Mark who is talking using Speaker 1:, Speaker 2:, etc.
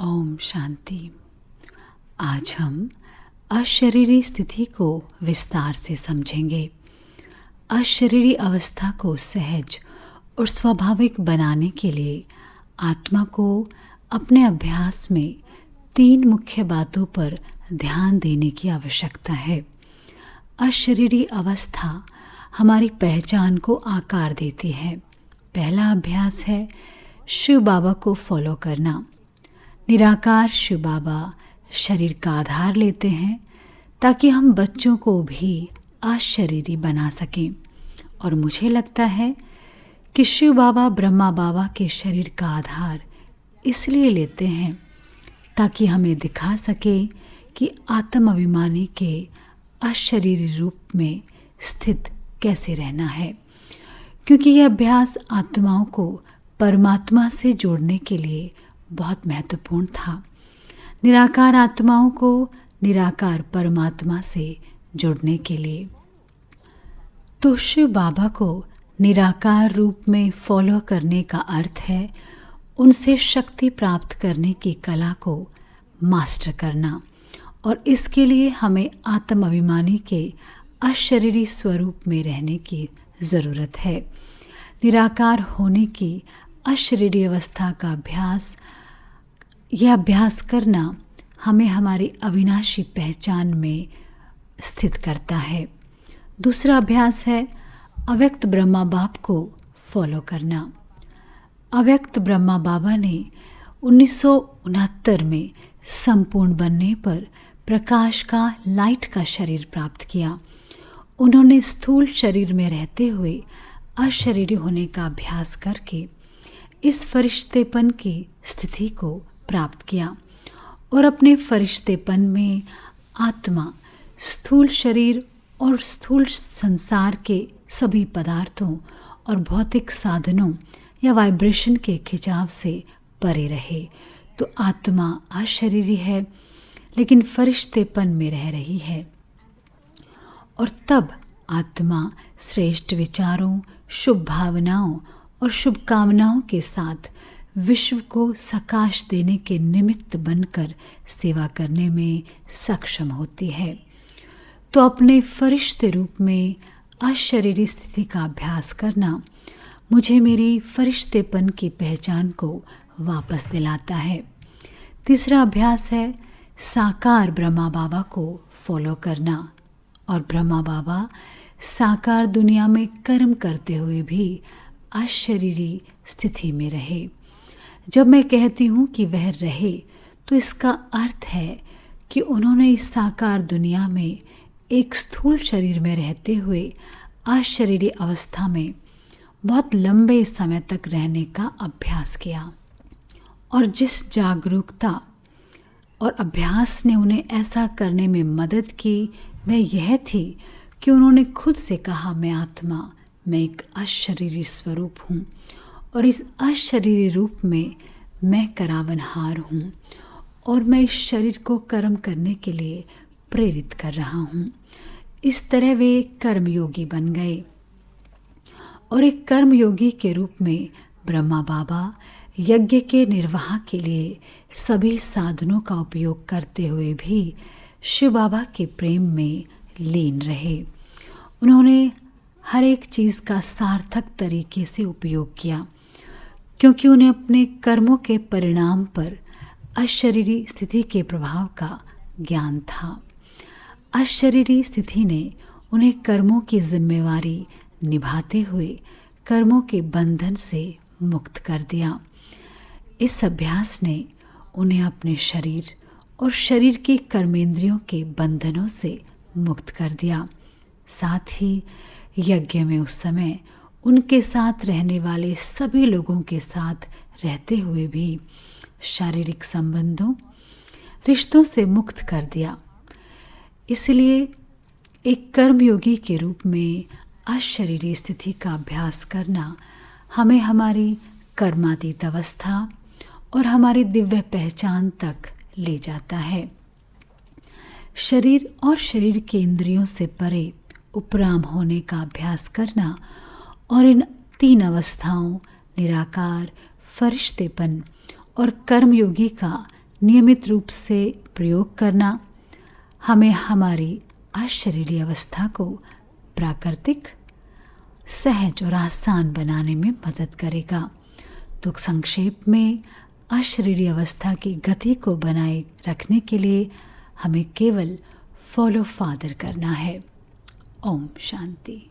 Speaker 1: ओम शांति। आज हम अशरीरी स्थिति को विस्तार से समझेंगे। अशरीरी अवस्था को सहज और स्वाभाविक बनाने के लिए आत्मा को अपने अभ्यास में 3 मुख्य बातों पर ध्यान देने की आवश्यकता है। अशरीरी अवस्था हमारी पहचान को आकार देती है। पहला अभ्यास है शिव बाबा को फॉलो करना। निराकार शिव बाबा शरीर का आधार लेते हैं ताकि हम बच्चों को भी अशरीरी बना सकें। और मुझे लगता है कि शिव बाबा ब्रह्मा बाबा के शरीर का आधार इसलिए लेते हैं ताकि हमें दिखा सके कि आत्म अभिमानी के अशरीरी रूप में स्थित कैसे रहना है, क्योंकि यह अभ्यास आत्माओं को परमात्मा से जोड़ने के लिए बहुत महत्वपूर्ण था। निराकार आत्माओं को निराकार परमात्मा से जोड़ने के लिए। तो शिव बाबा को निराकार रूप में फॉलो करने का अर्थ है उनसे शक्ति प्राप्त करने की कला को मास्टर करना, और इसके लिए हमें आत्म अभिमानी के अशरीरी स्वरूप में रहने की ज़रूरत है। निराकार होने की अशरीरी अवस्था का यह अभ्यास करना हमें हमारी अविनाशी पहचान में स्थित करता है। दूसरा अभ्यास है अव्यक्त ब्रह्मा बाप को फॉलो करना। अव्यक्त ब्रह्मा बाबा ने 1969 में संपूर्ण बनने पर प्रकाश का लाइट का शरीर प्राप्त किया। उन्होंने स्थूल शरीर में रहते हुए अशरीरी होने का अभ्यास करके इस फरिश्तेपन की स्थिति को प्राप्त किया, और अपने फरिश्तेपन में आत्मा स्थूल शरीर और स्थूल संसार के सभी पदार्थों और भौतिक साधनों या वाइब्रेशन के खिंचाव से परे रहे। तो आत्मा अशरीरी है लेकिन फरिश्तेपन में रह रही है, और तब आत्मा श्रेष्ठ विचारों, शुभ भावनाओं और शुभकामनाओं के साथ विश्व को सकाश देने के निमित्त बनकर सेवा करने में सक्षम होती है। तो अपने फरिश्ते रूप में अशरीरी स्थिति का अभ्यास करना मुझे मेरी फरिश्तेपन की पहचान को वापस दिलाता है। तीसरा अभ्यास है साकार ब्रह्मा बाबा को फॉलो करना, और ब्रह्मा बाबा साकार दुनिया में कर्म करते हुए भी अशरीरी स्थिति में रहे। जब मैं कहती हूँ कि वह रहे, तो इसका अर्थ है कि उन्होंने इस साकार दुनिया में एक स्थूल शरीर में रहते हुए अशरीरी अवस्था में बहुत लंबे समय तक रहने का अभ्यास किया। और जिस जागरूकता और अभ्यास ने उन्हें ऐसा करने में मदद की, वह यह थी कि उन्होंने खुद से कहा, मैं आत्मा, मैं एक अशरीरी स्वरूप हूँ, और इस अशरीरी रूप में मैं करावनहार हूँ, और मैं इस शरीर को कर्म करने के लिए प्रेरित कर रहा हूँ। इस तरह वे कर्मयोगी बन गए, और एक कर्मयोगी के रूप में ब्रह्मा बाबा यज्ञ के निर्वाह के लिए सभी साधनों का उपयोग करते हुए भी शिव बाबा के प्रेम में लीन रहे। उन्होंने हर एक चीज़ का सार्थक तरीके से उपयोग किया, क्योंकि उन्हें अपने कर्मों के परिणाम पर अशरीरी स्थिति के प्रभाव का ज्ञान था। अशरीरी स्थिति ने उन्हें कर्मों की जिम्मेवारी निभाते हुए कर्मों के बंधन से मुक्त कर दिया। इस अभ्यास ने उन्हें अपने शरीर और शरीर की कर्मेंद्रियों के बंधनों से मुक्त कर दिया। साथ ही यज्ञ में उस समय उनके साथ रहने वाले सभी लोगों के साथ रहते हुए भी शारीरिक संबंधों, रिश्तों से मुक्त कर दिया। इसलिए एक कर्मयोगी के रूप में अशरीरी स्थिति का अभ्यास करना हमें हमारी कर्मातीत अवस्था और हमारी दिव्य पहचान तक ले जाता है। शरीर और शरीर के इंद्रियों से परे उपराम होने का अभ्यास करना और इन 3 अवस्थाओं निराकार, फरिश्तेपन और कर्मयोगी का नियमित रूप से प्रयोग करना हमें हमारी अशरीरी अवस्था को प्राकृतिक, सहज और आसान बनाने में मदद करेगा। तो संक्षेप में अशरीरी अवस्था की गति को बनाए रखने के लिए हमें केवल फॉलो फादर करना है। ओम शांति।